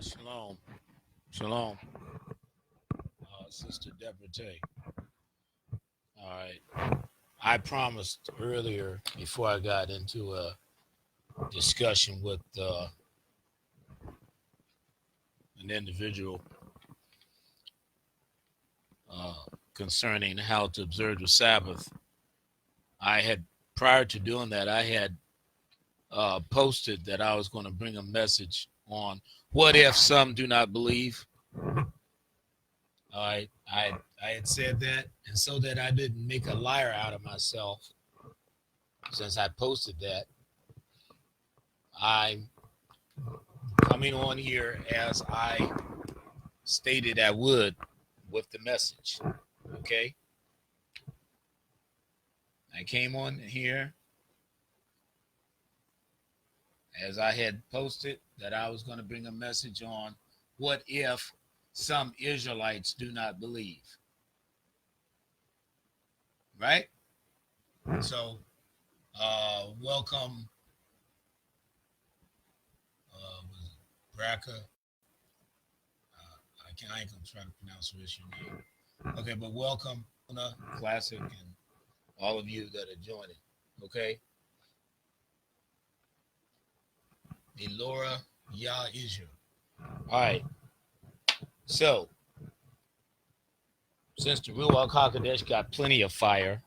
Shalom. Shalom. Sister Deborah Tay. All right. I promised earlier, before I got into a discussion with an individual concerning how to observe the Sabbath, prior to doing that, I had posted that I was going to bring a message on what if some do not believe. I had said that, and so that I didn't make a liar out of myself, since I posted that, I'm coming on here as I stated I would with the message. Okay? I came on here as I had posted that I was going to bring a message on what if some Israelites do not believe. Right? So, welcome, Braca. I ain't gonna try to pronounce your name. Okay, but welcome, Classic, and all of you that are joining. Okay? Elora Yah Israel. All right. So, since the Ruach HaKodesh got plenty of fire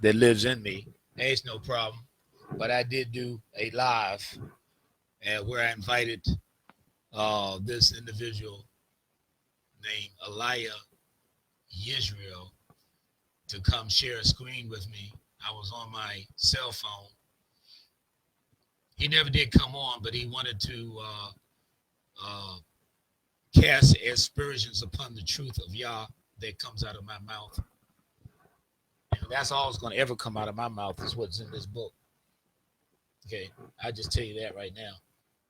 that lives in me, there's no problem. But I did do a live where I invited this individual named Elia Israel to come share a screen with me. I was on my cell phone. He never did come on, but he wanted to cast aspersions upon the truth of Yah that comes out of my mouth. And that's all that's going to ever come out of my mouth is what's in this book. Okay, I just tell you that right now.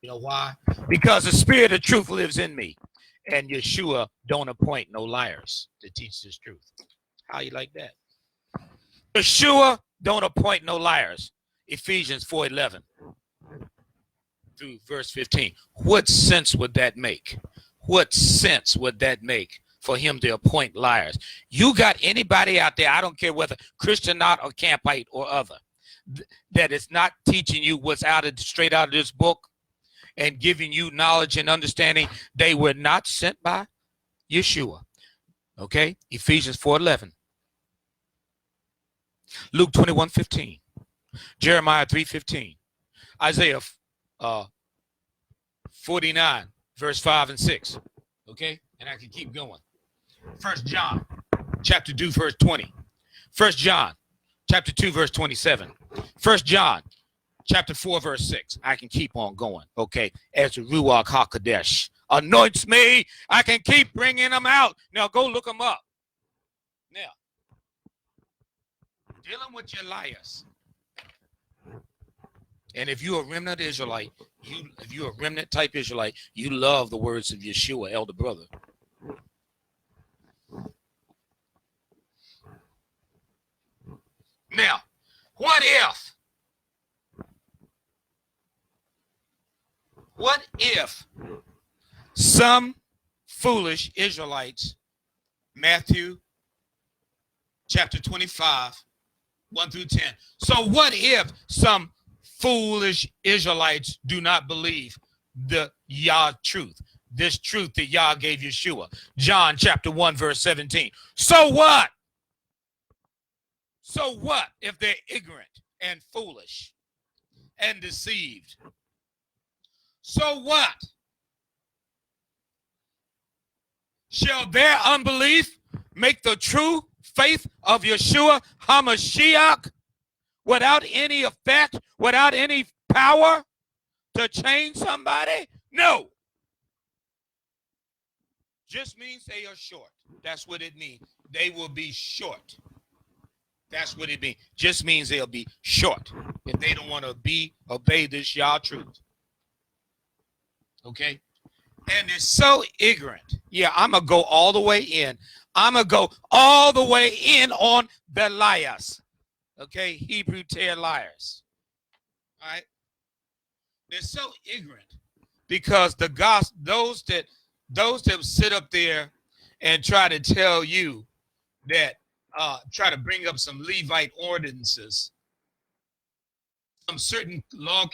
You know why? Because the spirit of truth lives in me, and Yahshua don't appoint no liars to teach this truth. How you like that? Yahshua don't appoint no liars. Ephesians 4:11 through verse 15. What sense would that make? What sense would that make for him to appoint liars? You got anybody out there, I don't care whether Christian not or Campite or other, that is not teaching you what's straight out of this book and giving you knowledge and understanding? They were not sent by Yahshua. Okay? Ephesians 4:11. Luke 21:15. Jeremiah 3:15. Isaiah 49, verse 5 and 6. Okay? And I can keep going. 1 John chapter 2, verse 20. 1 John chapter 2, verse 27. 1 John chapter 4, verse 6. I can keep on going. Okay? As the Ruach HaKodesh anoints me, I can keep bringing them out. Now go look them up. Now, dealing with your liars. And if you're a remnant Israelite, if you're a remnant type Israelite, you love the words of Yahshua, elder brother. Now, what if some foolish Israelites, Matthew chapter 25, 1 through 10. So what if some foolish Israelites do not believe the Yah truth, this truth that Yah gave Yahshua? John chapter 1, verse 17. So what? So what if they're ignorant and foolish and deceived? So what? Shall their unbelief make the true faith of Yahshua HaMashiach without any effect, without any power to change somebody? No. Just means they are short. That's what it means. They will be short. That's what it means. Just means they'll be short if they don't want to obey this Yah truth. Okay? And they're so ignorant. Yeah, I'm going to go all the way in. I'm going to go all the way in on the liars. Okay? Hebrew tear liars. All right? They're so ignorant Because the gospel, those that sit up there and try to tell you that, try to bring up some Levite ordinances, some certain law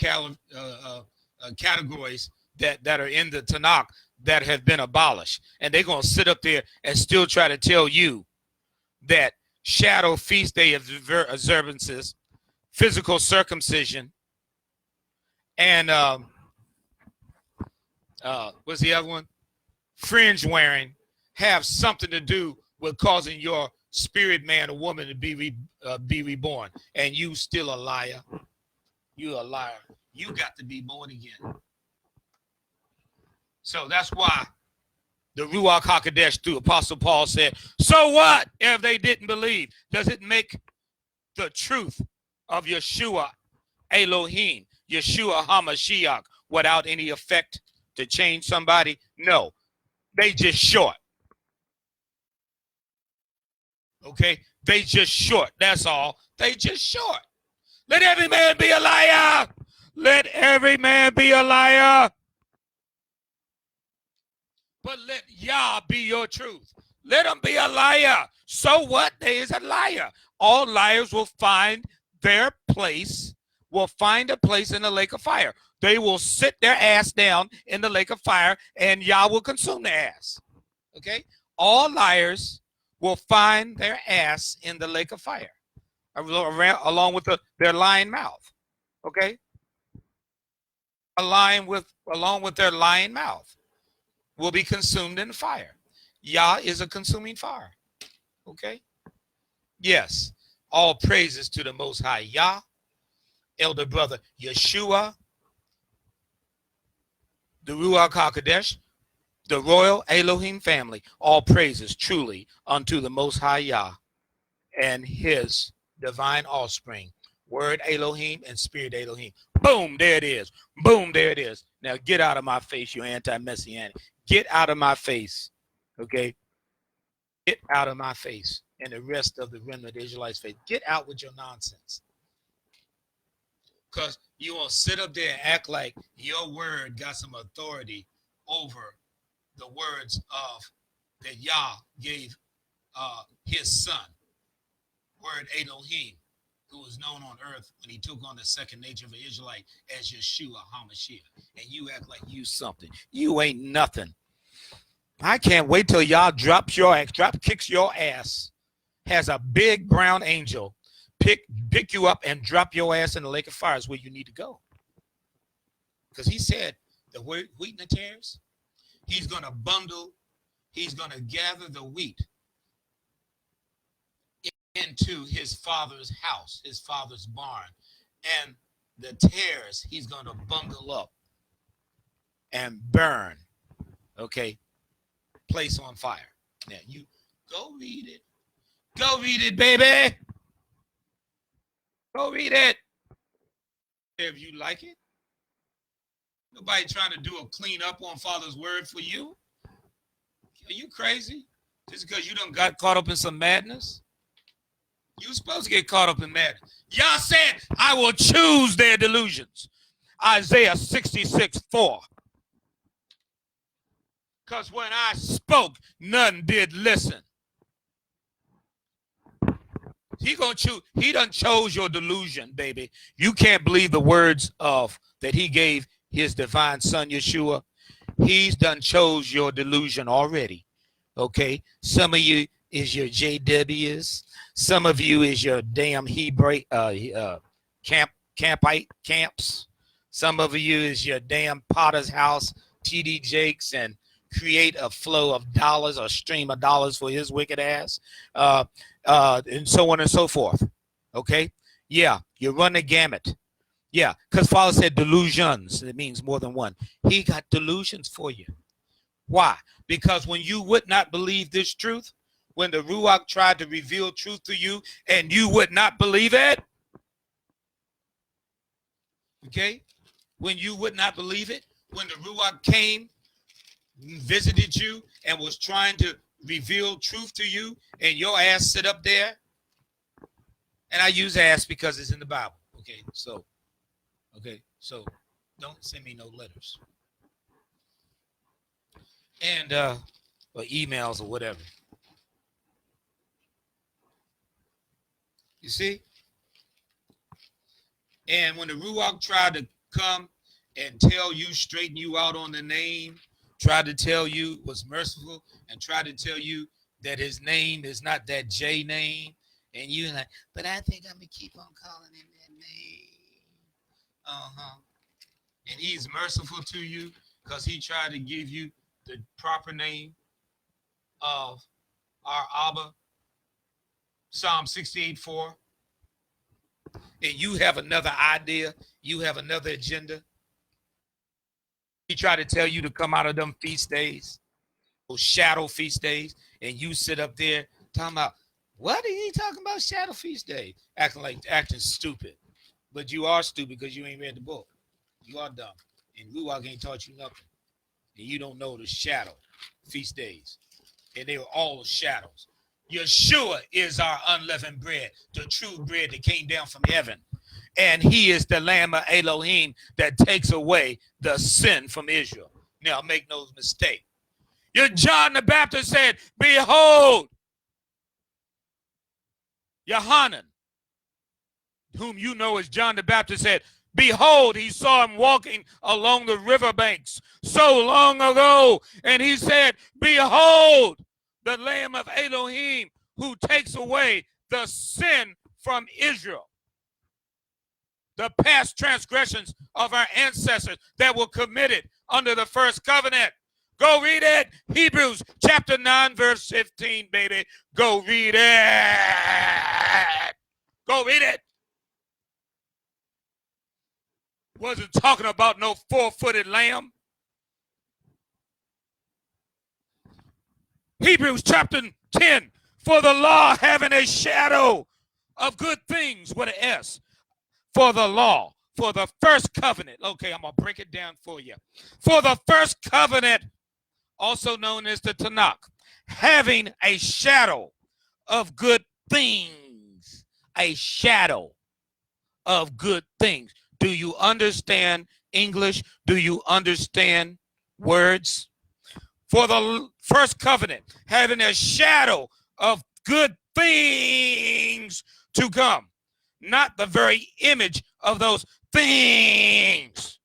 categories that are in the Tanakh that have been abolished, and they're going to sit up there and still try to tell you that shadow feast day observances, physical circumcision, and what's the other one? Fringe wearing have something to do with causing your spirit man or woman to be reborn. And you still a liar. You a liar. You got to be born again. So that's why the Ruach HaKodesh through Apostle Paul said, so what if they didn't believe? Does it make the truth of Yahshua Elohim, Yahshua HaMashiach, without any effect to change somebody? No. They just short. Okay? They just short. That's all. They just short. Let every man be a liar. Let every man be a liar. But let Yah be your truth. Let them be a liar. So what? They is a liar. All liars will find their place, will find a place in the lake of fire. They will sit their ass down in the lake of fire, and Yah will consume their ass. Okay? All liars will find their ass in the lake of fire, along with their lying mouth. Okay? Along with their lying mouth will be consumed in fire. Yah is a consuming fire. Okay? Yes. All praises to the Most High Yah, elder brother Yahshua, the Ruach HaKodesh, the royal Elohim family. All praises truly unto the Most High Yah and his divine offspring, word Elohim and spirit Elohim. Boom, there it is. Boom, there it is. Now get out of my face, you anti-messianic. Get out of my face. Okay? Get out of my face. And the rest of the remnant of the Israelites' faith. Get out with your nonsense. Because you won't sit up there and act like your word got some authority over the words of that Yah gave his son, word Elohim, who was known on earth when he took on the second nature of an Israelite as Yahshua HaMashiach. And you act like you something. You ain't nothing. I can't wait till Yah kicks your ass, has a big brown angel pick you up and drop your ass in the lake of fire is where you need to go. Because he said the wheat and the tares, he's going to gather the wheat into his father's house, his father's barn. And the tares, he's going to bundle up and burn. Okay? Place on fire. Now, you go read it. Go read it, baby. Go read it. If you like it. Nobody trying to do a clean up on Father's word for you. Are you crazy? Just because you done got caught up in some madness? You were supposed to get caught up in madness. Yah said, I will choose their delusions. Isaiah 66:4. Because when I spoke, none did listen. He done chose your delusion, baby. You can't believe the words of that he gave his divine son, Yahshua. He's done chose your delusion already. Okay? Some of you is your JWs. Some of you is your damn Hebrew camps. Some of you is your damn Potter's House, TD Jakes, and create a flow of dollars or stream of dollars for his wicked ass. And so on and so forth. Okay? Yeah, you run the gamut. Yeah, because Father said delusions. It means more than one. He got delusions for you. Why? Because when you would not believe this truth, when the Ruach tried to reveal truth to you and you would not believe it, okay? When you would not believe it, when the Ruach came, visited you, and was trying to reveal truth to you, and your ass sit up there, and I use ass because it's in the Bible, okay? So don't send me no letters. and or emails or whatever. You see? And when the Ruach tried to come and tell you, straighten you out on the name, tried to tell you was merciful, and tried to tell you that his name is not that J name, and you like, but I think I'm gonna keep on calling him that name. Uh-huh. And he's merciful to you because he tried to give you the proper name of our Abba, Psalm 68:4. And you have another idea, you have another agenda. He tried to tell you to come out of them feast days, those shadow feast days, and you sit up there talking about, what are you talking about shadow feast day? Acting stupid. But you are stupid because you ain't read the book. You are dumb. And Ruach ain't taught you nothing. And you don't know the shadow feast days. And they were all shadows. Yahshua is our unleavened bread, the true bread that came down from heaven. And he is the Lamb of Elohim that takes away the sin from Israel. Now, make no mistake. John the Baptist said, behold, Yohanan, whom you know as John the Baptist, said, behold, he saw him walking along the riverbanks so long ago. And he said, behold, the Lamb of Elohim who takes away the sin from Israel. The past transgressions of our ancestors that were committed under the first covenant. Go read it. Hebrews chapter 9, verse 15, baby. Go read it. Go read it. Wasn't talking about no four-footed lamb. Hebrews chapter 10. For the law having a shadow of good things with an S. For the law, for the first covenant. Okay, I'm going to break it down for you. For the first covenant, also known as the Tanakh, having a shadow of good things. A shadow of good things. Do you understand English? Do you understand words? For the first covenant, having a shadow of good things to come. Not the very image of those things.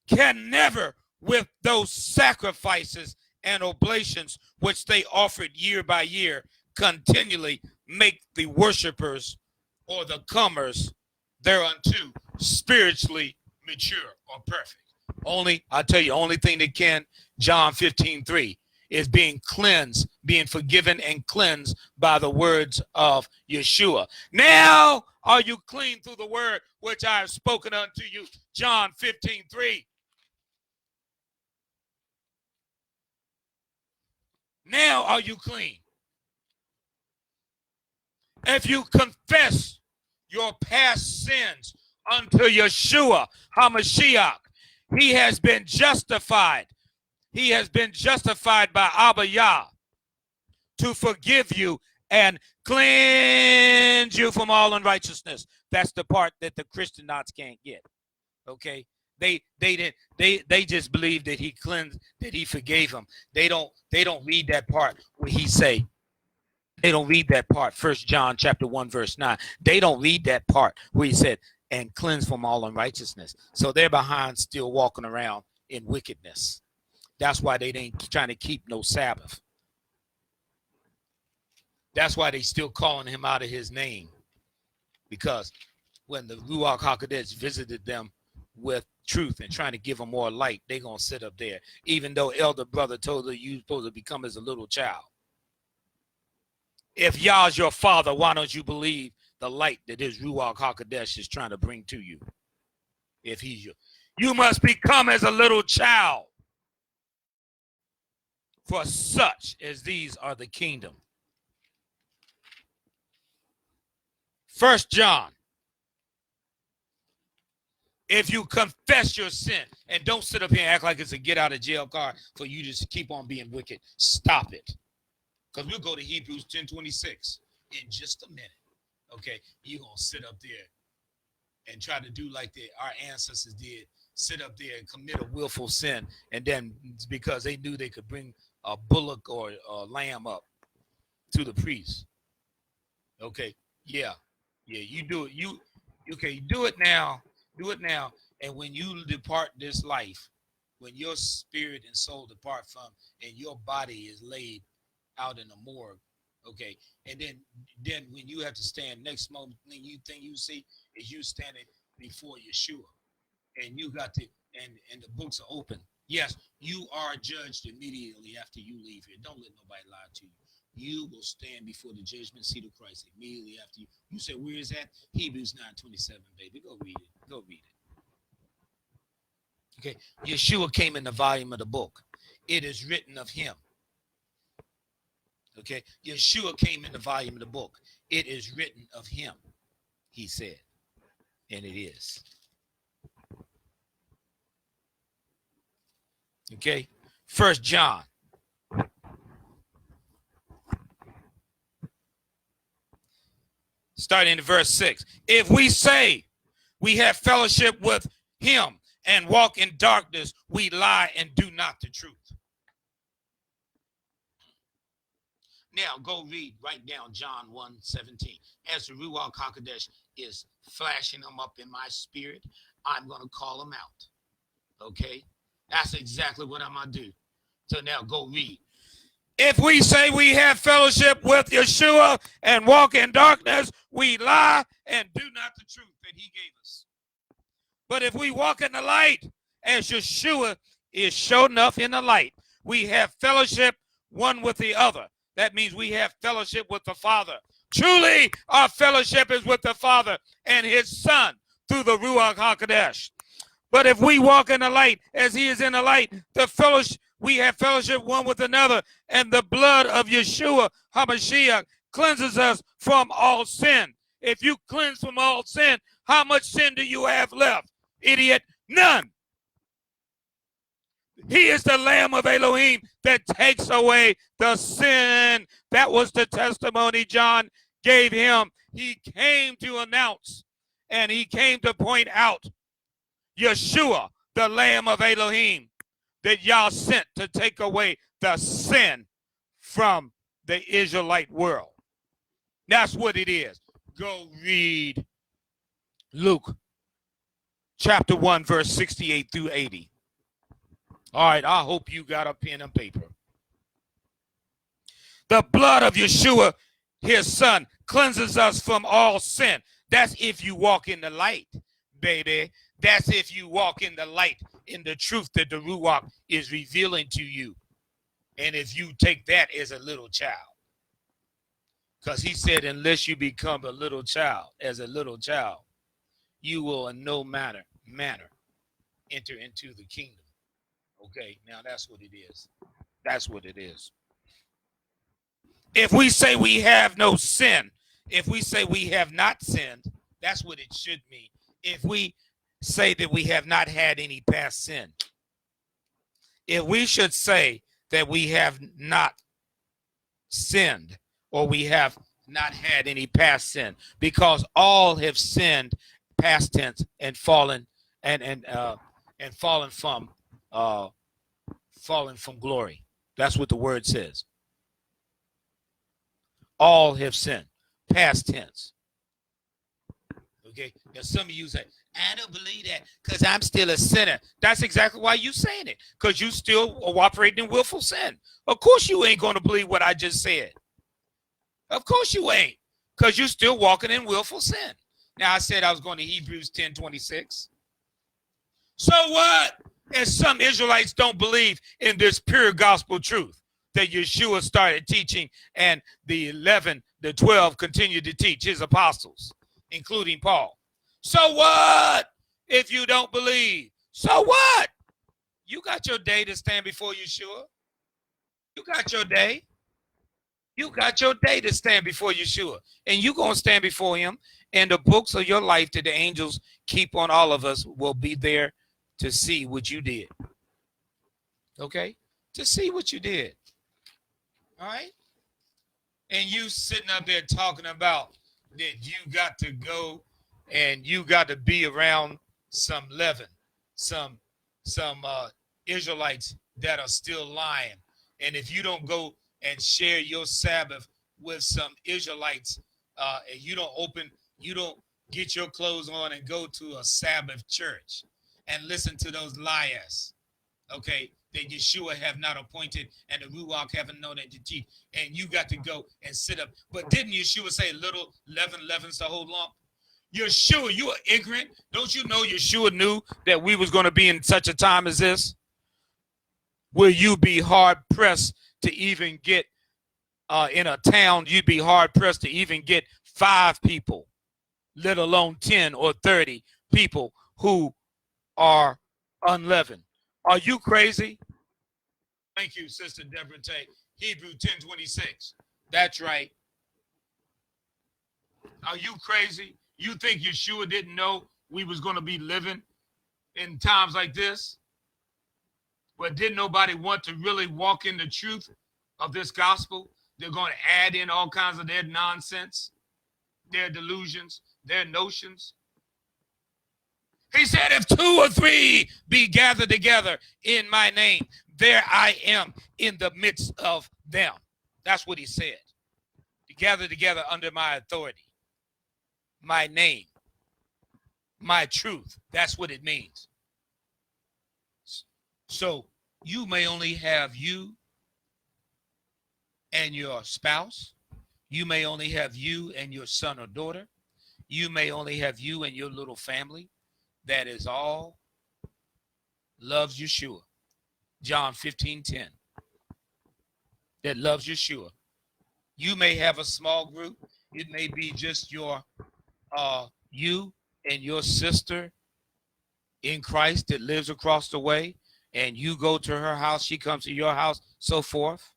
Can never, with those sacrifices and oblations which they offered year by year, continually make the worshipers or the comers thereunto spiritually mature or perfect. Only, I tell you, only thing that can, John 15:3, is being cleansed, being forgiven and cleansed by the words of Yahshua. Now are you clean through the word which I have spoken unto you? John 15:3. Now are you clean? If you confess your past sins unto Yahshua HaMashiach, he has been justified. He has been justified by Abba Yah to forgive you and cleanse you from all unrighteousness. That's the part that the Christianots can't get. Okay? They just believe that he cleansed, that he forgave them. They don't read that part where he say, they don't read that part, 1 John chapter 1, verse 9. They don't read that part where he said, and cleanse from all unrighteousness. So they're behind still walking around in wickedness. That's why they ain't trying to keep no Sabbath. That's why they still calling him out of his name. Because when the Ruach HaKodesh visited them with truth and trying to give them more light, they going to sit up there. Even though elder brother told her you're supposed to become as a little child. If Yah's your father, why don't you believe the light that his Ruach HaKodesh is trying to bring to you? If he's you must become as a little child. For such as these are the kingdom. 1 John. If you confess your sin, and don't sit up here and act like it's a get out of jail card for you to keep on being wicked. Stop it. Because we'll go to Hebrews 10:26 in just a minute. Okay, you're going to sit up there and try to do like our ancestors did sit up there and commit a willful sin, and then because they knew they could bring a bullock or a lamb up to the priest. Okay, yeah, yeah, you do it. You okay? Do it now. Do it now. And when you depart this life, when your spirit and soul depart from, and your body is laid out in the morgue, okay, and then when you have to stand next moment, thing you see is you standing before Yahshua, and you got to, and the books are open. Yes, you are judged immediately after you leave here. Don't let nobody lie to you. You will stand before the judgment seat of Christ immediately after you. You say, where is that? Hebrews 9:27, baby. Go read it. Go read it. Okay. Yahshua came in the volume of the book. It is written of him. Okay. Yahshua came in the volume of the book. It is written of him, he said. And it is. Okay. 1 John. Starting in verse 6. If we say we have fellowship with him and walk in darkness, we lie and do not the truth. Now go read, write down John 1:17. As the Ruach HaKodesh is flashing them up in my spirit, I'm going to call them out. Okay? That's exactly what I'm going to do. So now go read. If we say we have fellowship with Yahshua and walk in darkness, we lie and do not the truth that he gave us. But if we walk in the light, as Yahshua is shown enough in the light, we have fellowship one with the other. That means we have fellowship with the Father. Truly, our fellowship is with the Father and his Son through the Ruach HaKodesh. But if we walk in the light as he is in the light, the fellowship, we have fellowship one with another, and the blood of Yahshua HaMashiach cleanses us from all sin. If you cleanse from all sin, how much sin do you have left? Idiot, none. He is the Lamb of Elohim that takes away the sin. That was the testimony John gave him. He came to announce and he came to point out Yahshua, the Lamb of Elohim, that Yah sent to take away the sin from the Israelite world. That's what it is. Go read Luke chapter 1, verse 68 through 80. All right, I hope you got a pen and paper. The blood of Yahshua, his son, cleanses us from all sin. That's if you walk in the light, baby. That's if you walk in the light, in the truth that the Ruach is revealing to you. And if you take that as a little child. Because he said, unless you become a little child, as a little child, you will in no manner enter into the kingdom. Okay, now that's what it is. That's what it is. If we say we have no sin, if we say we have not sinned, that's what it should mean. If we say that we have not had any past sin, if we should say that we have not sinned or we have not had any past sin, because all have sinned, past tense, and fallen and fallen from glory. That's what the word says. All have sinned, past tense. Okay, now some of you say, I don't believe that because I'm still a sinner. That's exactly why you saying it, because you still are operating in willful sin. Of course you ain't going to believe what I just said. Of course you ain't, because you're still walking in willful sin. Now I said I was going to Hebrews 10:26. So what? And some Israelites don't believe in this pure gospel truth that Yahshua started teaching, and the 12 continued to teach, his apostles, including Paul. So what if you don't believe? So what? You got your day to stand before Yahshua. You got your day. You got your day to stand before Yahshua. And you're going to stand before him. And the books of your life that the angels keep on all of us will be there to see what you did. Okay? To see what you did. All right? And you sitting up there talking about that you got to go and you got to be around some leaven, some Israelites that are still lying. And if you don't go and share your Sabbath with some Israelites, and you don't get your clothes on and go to a Sabbath church and listen to those liars, okay, that Yahshua have not appointed and the Ruach haven't known it to teach, and you got to go and sit up. But didn't Yahshua say little leaven leavens the whole lump? Yahshua, you are ignorant. Don't you know Yahshua knew that we was going to be in such a time as this? Will you be hard pressed to even get in a town? You'd be hard pressed to even get 5 people, let alone 10 or 30 people who are unleavened. Are you crazy? Thank you, Sister Deborah Tate. Hebrew 10:26. That's right. Are you crazy? You think Yahshua didn't know we was going to be living in times like this? But didn't nobody want to really walk in the truth of this gospel? They're going to add in all kinds of their nonsense, their delusions, their notions. He said, if 2 or 3 be gathered together in my name, there I am in the midst of them. That's what he said. To gather together under my authority, my name, my truth. That's what it means. So you may only have you and your spouse. You may only have you and your son or daughter. You may only have you and your little family. That is all loves Yahshua. John 15:10. That loves Yahshua. You may have a small group. It may be just your you and your sister in Christ that lives across the way, and you go to her house, she comes to your house, so forth.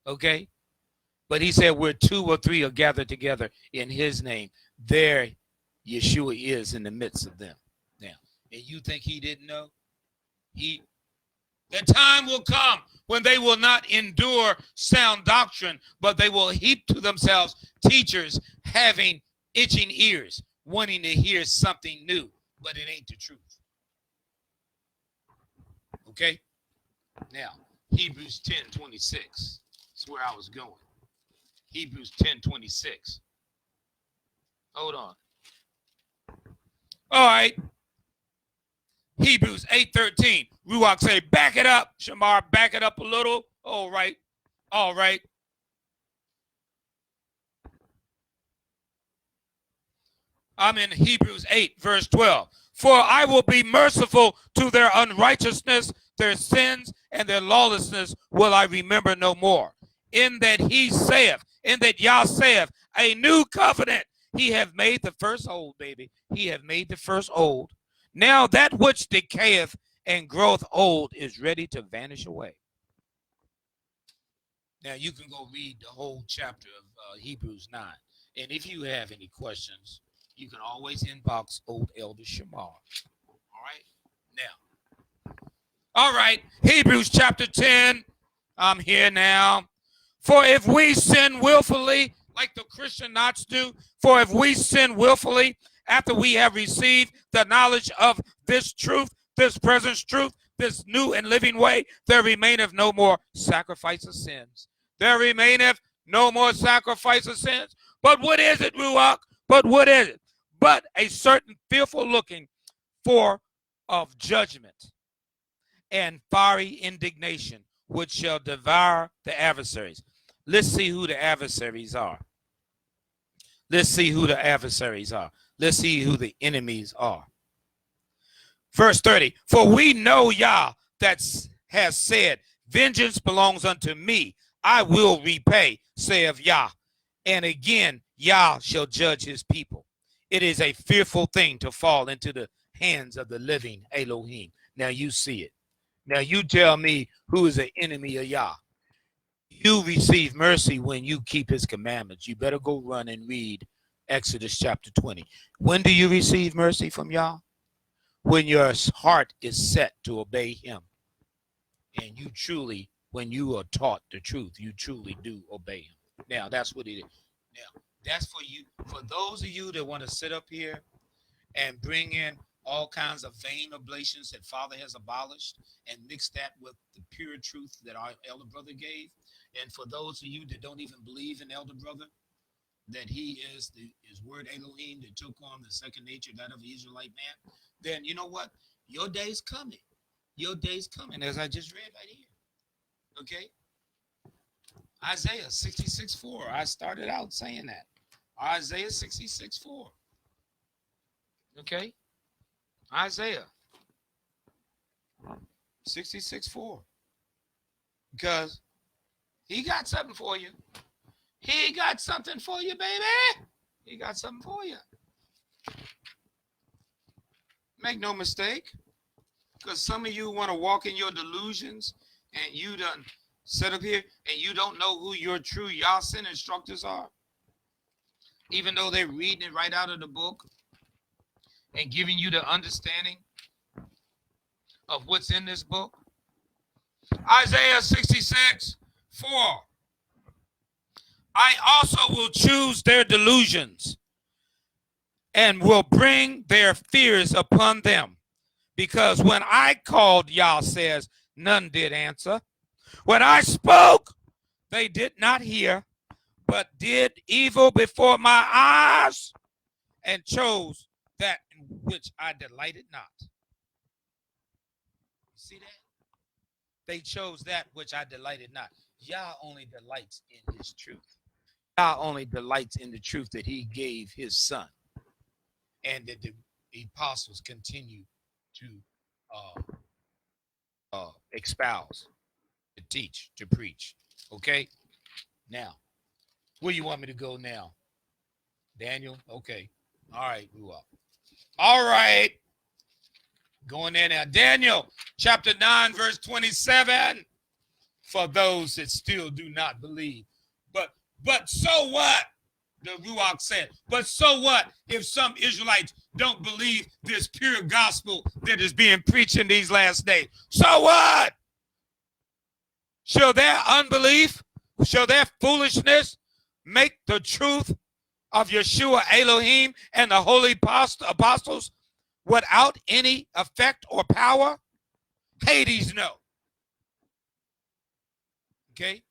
Okay? But he said where 2 or 3 are gathered together in his name, there Yahshua is in the midst of them. Now, and you think he didn't know? The time will come when they will not endure sound doctrine, but they will heap to themselves teachers having itching ears, wanting to hear something new, but it ain't the truth. Okay? Now, Hebrews 10:26. That's where I was going. Hebrews 10:26. Hold on. All right. Hebrews 8:13. Ruach say, back it up. Shamar, back it up a little. All right. All right. I'm in Hebrews 8, verse 12. For I will be merciful to their unrighteousness, their sins, and their lawlessness will I remember no more. In that he saith, in that Yah saith, a new covenant. He have made the first old, baby. He have made the first old. Now that which decayeth and groweth old is ready to vanish away. Now you can go read the whole chapter of Hebrews 9. And if you have any questions, you can always inbox old Elder Shamar. All right? Now. All right. Hebrews chapter 10. I'm here now. For if we sin willfully, like the Christians do, for if we sin willfully, after we have received the knowledge of this truth, this present truth, this new and living way, there remaineth no more sacrifice of sins. There remaineth no more sacrifice of sins. But what is it, Ruach? But what is it? But a certain fearful looking for of judgment and fiery indignation, which shall devour the adversaries. Let's see who the adversaries are. Let's see who the adversaries are. Let's see who the enemies are. Verse 30, for we know Yah that has said, vengeance belongs unto me. I will repay, saith Yah. And again, Yah shall judge his people. It is a fearful thing to fall into the hands of the living Elohim. Now you see it. Now you tell me who is an enemy of Yah. You receive mercy when you keep his commandments. You better go run and read Exodus chapter 20. When do you receive mercy from Yah? When your heart is set to obey him. And you truly, when you are taught the truth, you truly do obey him. Now, that's what it is. Now, that's for you. For those of you that want to sit up here and bring in all kinds of vain oblations that Father has abolished and mixed that with the pure truth that our elder brother gave. And for those of you that don't even believe in elder brother, that he is his word Elohim that took on the second nature, that of the Israelite man, then you know what? Your day's coming. Your day's coming, as I just read right here. Okay? Isaiah 66:4. I started out saying that. Isaiah 66:4. Okay? Isaiah 66:4. Because he got something for you. He got something for you, baby. He got something for you. Make no mistake. Because some of you want to walk in your delusions and you done sit up here and you don't know who your true Yasin instructors are. Even though they're reading it right out of the book and giving you the understanding of what's in this book. Isaiah 66:4. I also will choose their delusions and will bring their fears upon them. Because when I called, Yah says, none did answer. When I spoke, they did not hear, but did evil before my eyes and chose that in which I delighted not. You see that? They chose that which I delighted not. Yah only delights in his truth. Yah only delights in the truth that he gave his son, and that the apostles continue to espouse, to teach, to preach. Okay? Now, where you want me to go now? Daniel? Okay. All right, move up. All right. Going there now. Daniel, chapter 9, verse 27. For those that still do not believe. But so what? The Ruach said, but so what if some Israelites don't believe this pure gospel that is being preached in these last days? So what? Shall their unbelief, shall their foolishness make the truth of Yahshua Elohim and the holy apostles without any effect or power? Hades, no. Okay?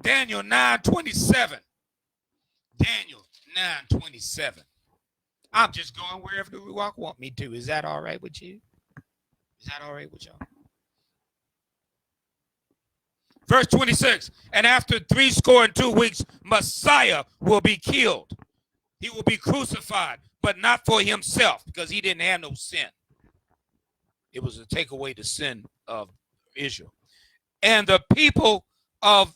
Daniel 9:27. Daniel 9:27. I'm just going wherever the Ruach want me to. Is that all right with you? Is that all right with y'all? Verse 26. And after 62 weeks, Messiah will be killed. He will be crucified, but not for himself, because he didn't have no sin. It was to take away the sin of Israel. And the people of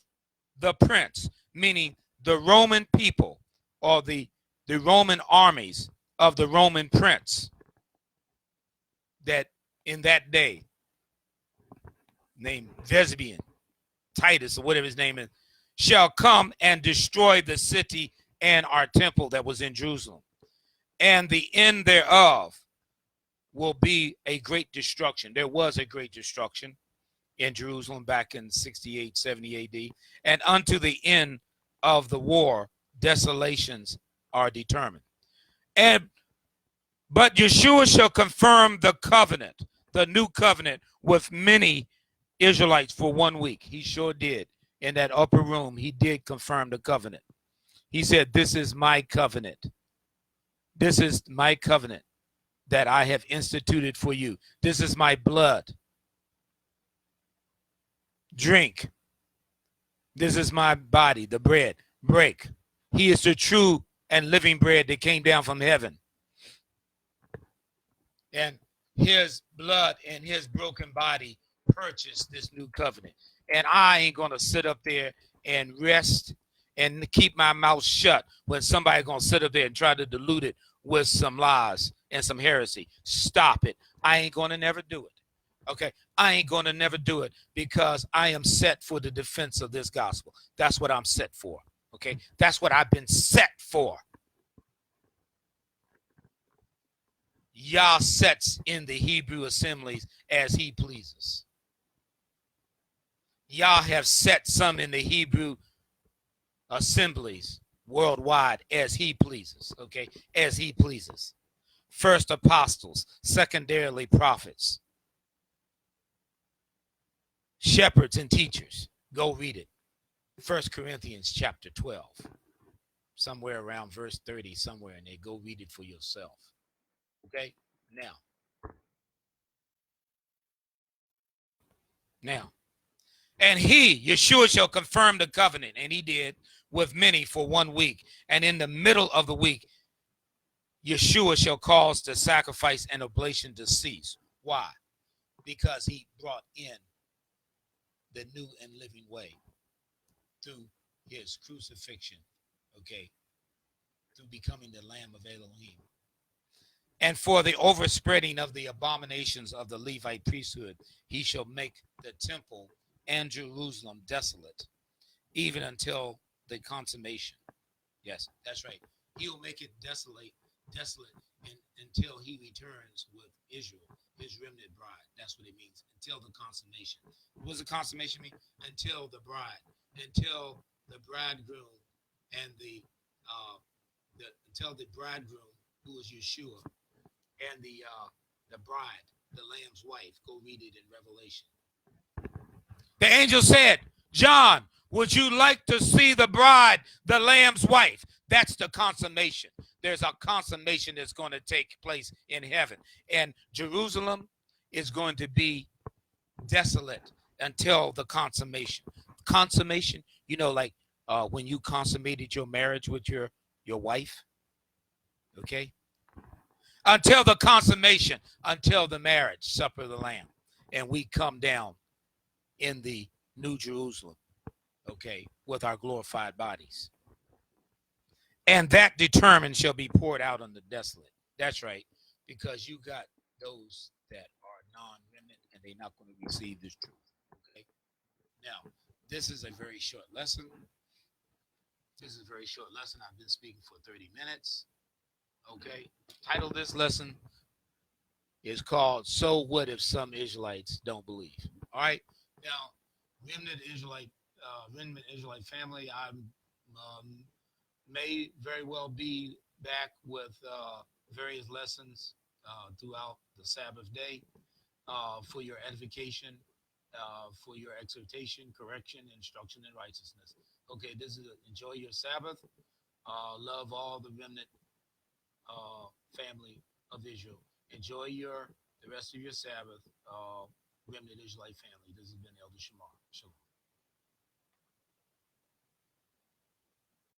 the prince, meaning the Roman people, or the Roman armies of the Roman prince, that in that day, named Vespasian, Titus, or whatever his name is, shall come and destroy the city and our temple that was in Jerusalem. And the end thereof will be a great destruction. There was a great destruction in Jerusalem back in 68, 70 AD. And unto the end of the war, desolations are determined. But Yahshua shall confirm the covenant, the new covenant, with many Israelites for 1 week. He sure did. In that upper room, he did confirm the covenant. He said, this is my covenant. This is my covenant that I have instituted for you. This is my blood. Drink. This is my body, the bread. Break. He is the true and living bread that came down from heaven. And his blood and his broken body purchased this new covenant. And I ain't going to sit up there and rest and keep my mouth shut when somebody's going to sit up there and try to dilute it with some lies and some heresy. Stop it. I ain't going to never do it. Okay? I ain't going to never do it, because I am set for the defense of this gospel. That's what I'm set for. Okay? That's what I've been set for. Yah sets in the Hebrew assemblies as he pleases. Yah have set some in the Hebrew assemblies worldwide as he pleases. Okay? As he pleases. First apostles, secondarily prophets, shepherds and teachers. Go read it. 1 Corinthians chapter 12, somewhere around verse 30, somewhere in there. Go read it for yourself. Okay? Now, and he, Yahshua, shall confirm the covenant, and he did with many for 1 week. And in the middle of the week, Yahshua shall cause the sacrifice and oblation to cease. Why? Because he brought in the new and living way through his crucifixion, okay, through becoming the Lamb of Elohim. And for the overspreading of the abominations of the Levite priesthood, he shall make the temple and Jerusalem desolate, even until the consummation. Yes, that's right. He will make it desolate until he returns with Israel, his remnant bride. That's what it means, until the consummation. What does the consummation mean? Until the bride, until the bridegroom and until the bridegroom, who is Yahshua, and the bride, the Lamb's wife. Go read it in Revelation. The angel said, John, would you like to see the bride, the Lamb's wife? That's the consummation. There's a consummation that's going to take place in heaven. And Jerusalem is going to be desolate until the consummation. Consummation, you know, like when you consummated your marriage with your wife, okay? Until the consummation, until the marriage supper of the Lamb. And we come down in the New Jerusalem, okay, with our glorified bodies. And that determined shall be poured out on the desolate. That's right, because you got those that are non-remnant and they're not going to receive this truth. Okay. Now, this is a very short lesson. I've been speaking for 30 minutes. Okay. Title of this lesson is called "So What If Some Israelites Don't Believe?" All right. Now, remnant Israelite family, I may very well be back with various lessons throughout the Sabbath day for your edification, for your exhortation, correction, instruction, and righteousness. Okay, this is enjoy your Sabbath. Love all the remnant family of Israel. Enjoy the rest of your Sabbath, remnant Israelite family. This has been Elder Shamar. Shalom.